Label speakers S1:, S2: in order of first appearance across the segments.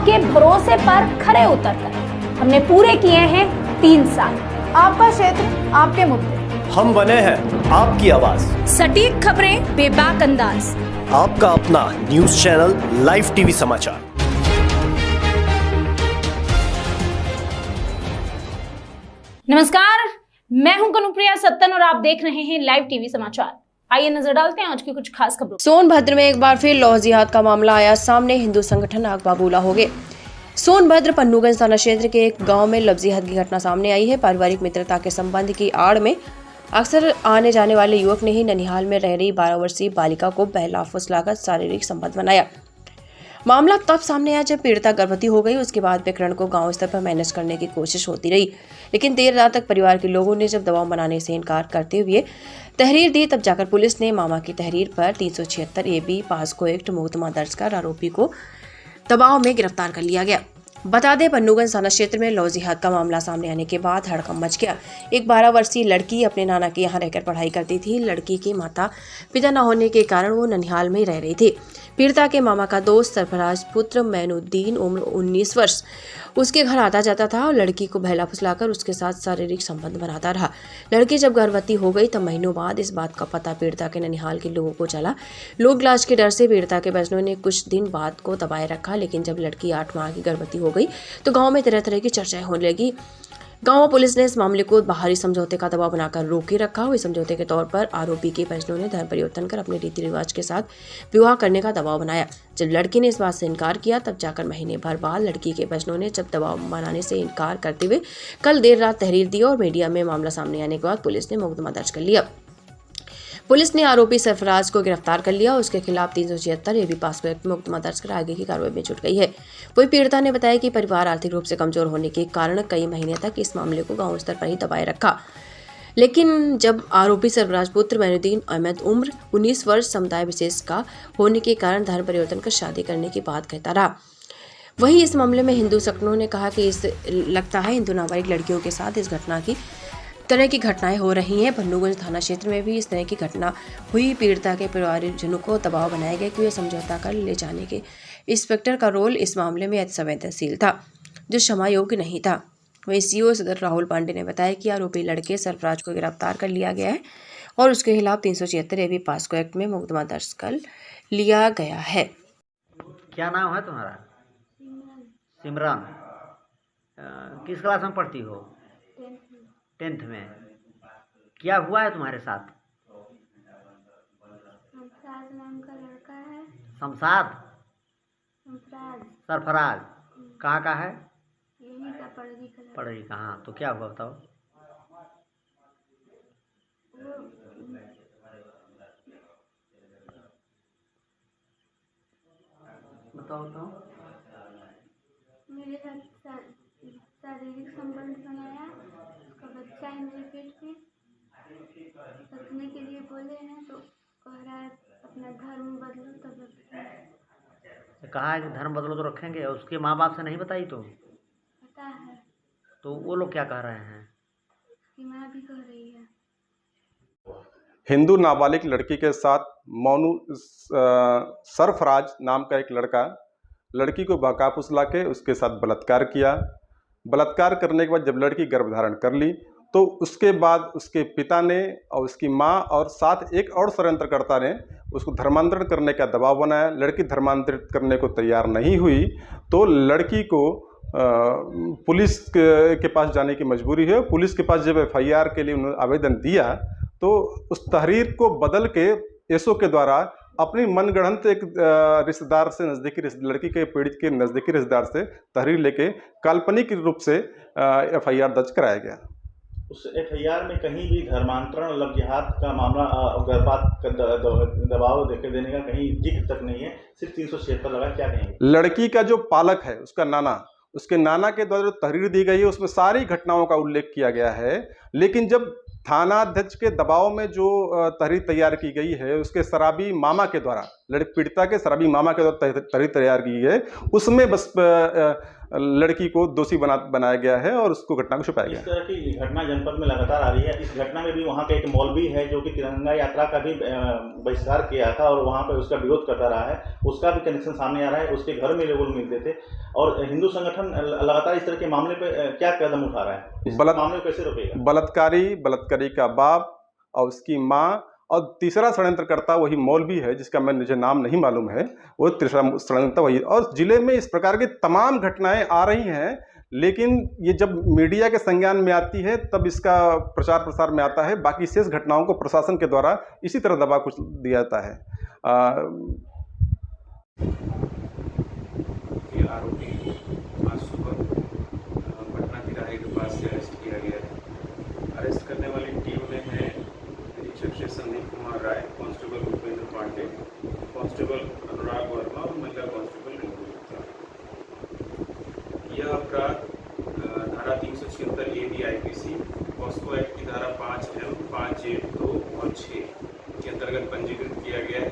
S1: आपके भरोसे पर खरे उतरकर हमने पूरे किए हैं 3 साल।
S2: आपका क्षेत्र, आपके मुद्दे,
S3: हम बने हैं आपकी आवाज।
S1: सटीक खबरें, बेबाक अंदाज,
S3: आपका अपना न्यूज चैनल लाइव टीवी समाचार।
S1: नमस्कार, मैं हूं कनुप्रिया सत्तन और आप देख रहे हैं लाइव टीवी समाचार। आइए नजर डालते हैं आज की कुछ खास खबरों।
S4: सोनभद्र में एक बार फिर लौ जिहाद का मामला आया सामने। हिंदू संगठन आग बबूला हो गए। सोनभद्र पन्नूगंज थाना क्षेत्र के एक गांव में लव जिहाद की घटना सामने आई है। पारिवारिक मित्रता के संबंध की आड़ में अक्सर आने जाने वाले युवक ने ही ननिहाल में रह रही 12 वर्षीय बालिका को बहला फुसलाकर शारीरिक संबंध बनाया। मामला तब सामने आया जब पीड़िता गर्भवती हो गई। उसके बाद प्रकरण को गांव स्तर पर मैनेज करने की कोशिश होती रही, लेकिन देर रात तक परिवार के लोगों ने जब दबाव बनाने से इनकार करते हुए तहरीर दी, तब जाकर पुलिस ने मामा की तहरीर पर 376 AB पास्को एक्ट मुकदमा दर्ज कर आरोपी को दबाव में गिरफ्तार कर लिया गया। बता दें, पन्नूगंज थाना क्षेत्र में लौ जिहाद का मामला सामने आने के बाद हड़कंप मच गया। एक 12 वर्षीय लड़की अपने नाना के यहाँ रहकर पढ़ाई करती थी। लड़की के माता पिता न होने के कारण वो ननिहाल में रह रही थी। पीड़िता के मामा का दोस्त सरफराज पुत्र मैनुद्दीन उम्र 19 वर्ष उसके घर आता जाता था और लड़की को बहला फुसलाकर उसके साथ शारीरिक संबंध बनाता रहा। लड़की जब गर्भवती हो गई तब महीनों बाद इस बात का पता पीड़िता के ननिहाल के लोगों को चला। लोग लाज के डर से पीड़िता के परिजनों ने कुछ दिन बात को दबाए रखा, लेकिन जब लड़की 8 माह की गर्भवती हो गई तो गाँव में तरह तरह की चर्चाएं होने लगी। गांव पुलिस ने इस मामले को बाहरी समझौते का दबाव बनाकर रोके रखा। इस समझौते के तौर पर आरोपी के परिजनों ने धर्म परिवर्तन कर अपने रीति रिवाज के साथ विवाह करने का दबाव बनाया। जब लड़की ने इस बात से इनकार किया, तब जाकर महीने भर बाद लड़की के परिजनों ने जब दबाव बनाने से इनकार करते हुए कल देर रात तहरीर दी और मीडिया में मामला सामने आने के बाद पुलिस ने मुकदमा दर्ज कर लिया। पुलिस ने आरोपी सरफराज को गिरफ्तार कर लिया। उसके खिलाफ 376 AB पास्को एक्ट में मुकदमा दर्ज कर आगे की कार्रवाई में जुट गई है। वही पीड़िता ने बताया कि परिवार आर्थिक रूप से कमजोर होने के कारण कई महीने तक इस मामले को गांव स्तर पर ही दबाए रखा, लेकिन जब आरोपी सरफराज पुत्र मैनुद्दीन अहमद उम्र 19 वर्ष समुदाय विशेष का होने के कारण धर्म परिवर्तन कर शादी करने की बात कहता रहा। वहीं इस मामले में हिंदू संगठनों ने कहा कि लगता है हिंदू नाबालिग लड़कियों के साथ इस तरह की घटनाएं हो रही हैं। पन्नूगंज थाना क्षेत्र में भी इस तरह की घटना हुई। पीड़िता के परिवारजनों को दबाव बनाया गया कि वे समझौता कर ले जाने के इंस्पेक्टर का रोल इस मामले में अति संवेदनशील था, जो क्षमा योग्य नहीं था। वहीं सीओ सदर राहुल पांडे ने बताया कि आरोपी लड़के सरफराज को गिरफ्तार कर लिया गया है और उसके खिलाफ 376 AB पास्को एक्ट में मुकदमा दर्ज कर लिया गया है।
S5: क्या नाम है तुम्हारा? सिमरन। किस क्लास में पढ़ती हो? 10th में। क्या हुआ है तुम्हारे साथ?
S6: शमशाद नाम का लड़का है।
S5: शमशाद?
S6: सरफराज।
S5: सरफराज कहाँ का है?
S6: यहीं का पड़गी का लड़का।
S5: पढ़ी कहाँ? तो क्या हुआ बताओ। बताओ तो।
S6: मेरे साथ शारीरिक संबंध बनाया। उसका बच्चा है मेरे पेट में। रखने के लिए बोले हैं तो कह रहा है अपना धर्म बदलो तब रखेंगे।
S5: कहा है कि धर्म बदलो तो रखेंगे, और उसके माँ बाप से नहीं बताई तुम?
S6: पता है।
S5: तो वो लोग क्या कह रहे हैं?
S6: उसकी माँ भी कह रही है।
S7: हिंदू नाबालिग लड़की के साथ सरफराज नाम का एक लड़का लड़की को बहका फुसला के उसके साथ बलात्कार किया। बलात्कार करने के बाद जब लड़की गर्भधारण कर ली तो उसके बाद उसके पिता ने और उसकी माँ और साथ एक और षड्यंत्रकर्ता ने उसको धर्मांतरण करने का दबाव बनाया। लड़की धर्मांतरित करने को तैयार नहीं हुई तो लड़की को पुलिस के पास जाने की मजबूरी है। पुलिस के पास जब FIR के लिए उन्होंने आवेदन दिया तो उस तहरीर को बदल के SO के द्वारा अपनी मनगढ़ंत एक रिश्तेदार से, नज़दीकी लड़की के पीड़ित के नज़दीकी रिश्तेदार से तहरीर लेके काल्पनिक रूप से FIR दर्ज कराया गया।
S8: उस FIR में कहीं भी धर्मांतरण, लव जिहाद का मामला, गर्भपात का दबाव देने का कहीं जिक्र तक नहीं है। सिर्फ 376 लगा। क्या कहेंगे?
S7: लड़की का जो पालक है, उसका नाना, उसके नाना के द्वारा जो तहरीर दी गई है उसमें सारी घटनाओं का उल्लेख किया गया है, लेकिन जब थानाध्यक्ष के दबाव में जो तहरीर तैयार की गई है उसके शराबी मामा के द्वारा पीड़िता के शराबी मामा के द्वारा तहरीर तैयार की है, उसमें बस लड़की को दोषी बनाया गया है और उसको घटना को छुपाया गया।
S8: इस तरह की घटना जनपद में लगातार आ रही है। इस घटना में भी वहाँ का एक मौलवी है जो कि तिरंगा यात्रा का भी बहिष्कार किया था और वहाँ पर उसका विरोध करता रहा है, उसका भी कनेक्शन सामने आ रहा है। उसके घर में लोग मिलते थे और हिंदू संगठन लगातार इस तरह के मामले पर क्या कदम उठा रहा है, इस मामले को कैसे रोकेगा?
S7: बलात्कारी का बाप और उसकी माँ और तीसरा षड्यंत्रकर्ता वही मौलवी है जिसका मुझे नाम नहीं मालूम है, वो तीसरा षड्यंत्र वही। और जिले में इस प्रकार की तमाम घटनाएं आ रही हैं, लेकिन ये जब मीडिया के संज्ञान में आती है तब इसका प्रचार प्रसार में आता है। बाकी शेष घटनाओं को प्रशासन के द्वारा इसी तरह दबा कुछ दिया जाता है।
S9: आरोपी आज सुबह पटना तिराहे के पास से अरेस्ट किया गया है। अरेस्ट करने वाली टीम में है निरीक्षक श्री संदीप कुमार राय, कांस्टेबल उपेंद्र पांडे, कांस्टेबल अनुराग वर्मा और महिला कांस्टेबल रिंकू गुप्ता। यह अपराध धारा 376 AD IPC, पॉस्को एक्ट की धारा 5M, 5A, 2 और 6 के अंतर्गत पंजीकृत किया गया है।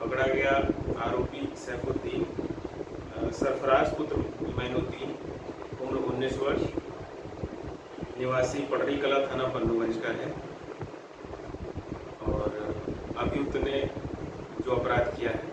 S9: पकड़ा गया आरोपी सैफुद्दीन सरफराज पुत्र मैनुद्दीन, उम्र 19 वर्ष, निवासी पटरी कला, थाना पन्नूगंज का है और अभियुक्त ने जो अपराध किया है